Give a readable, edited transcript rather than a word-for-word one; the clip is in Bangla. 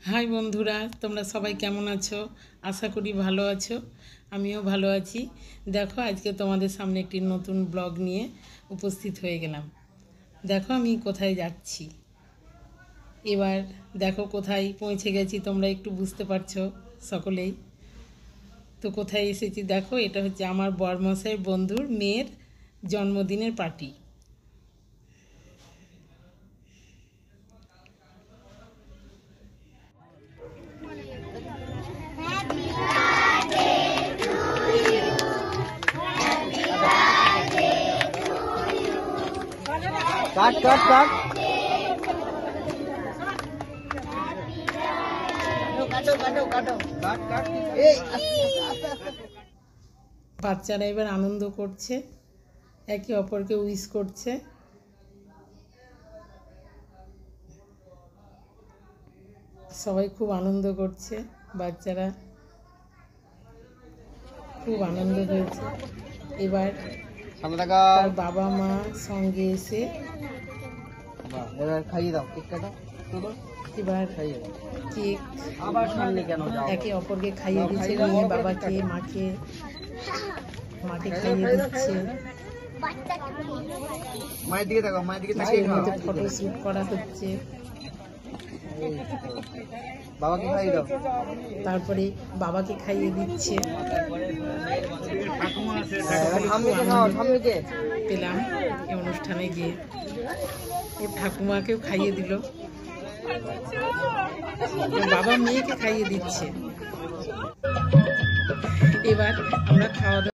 হাই বন্ধুরা, তোমরা সবাই কেমন আছো? আশা করি ভালো আছো। আমিও ভালো আছি। দেখো, আজকে তোমাদের সামনে একটি নতুন ব্লগ নিয়ে উপস্থিত হয়ে গেলাম। দেখো আমি কোথায় যাচ্ছি। এবার দেখো কোথায় পৌঁছে গেছি, তোমরা একটু বুঝতে পারছো সকলেই। তো কোথায় এসেছি দেখো, এটা হচ্ছে আমার বরমশাইয়ের বন্ধুর মেয়ের জন্মদিনের পার্টি। কাট কাট কাট বাচ্চারা এবার আনন্দ করছে, একে অপরকে উইশ করছে। সবাই খুব আনন্দ করছে, বাচ্চারা খুব আনন্দ হয়েছে। এবার তার বাবা মা সঙ্গে এসে এবার খাইয়ে দাও, কেক কাটো। এবার কেক একে অপরকে খাইয়ে দিচ্ছে, মেয়ে বাবাকে, মাকে খাইয়ে দিচ্ছে। মায়ের দিকে দেখো, মায়ের দিকে কিসের মধ্যে ফটো শুট করা হচ্ছে। বাবাকে খাইয়ে দাও। তারপরে বাবাকে খাইয়ে দিচ্ছে। পেলাম এই অনুষ্ঠানে গিয়ে, ওর ঠাকুমাকেও খাইয়ে দিল, বাবা মেয়েকে খাইয়ে দিচ্ছে। এবার আমরা খাওয়া দাওয়া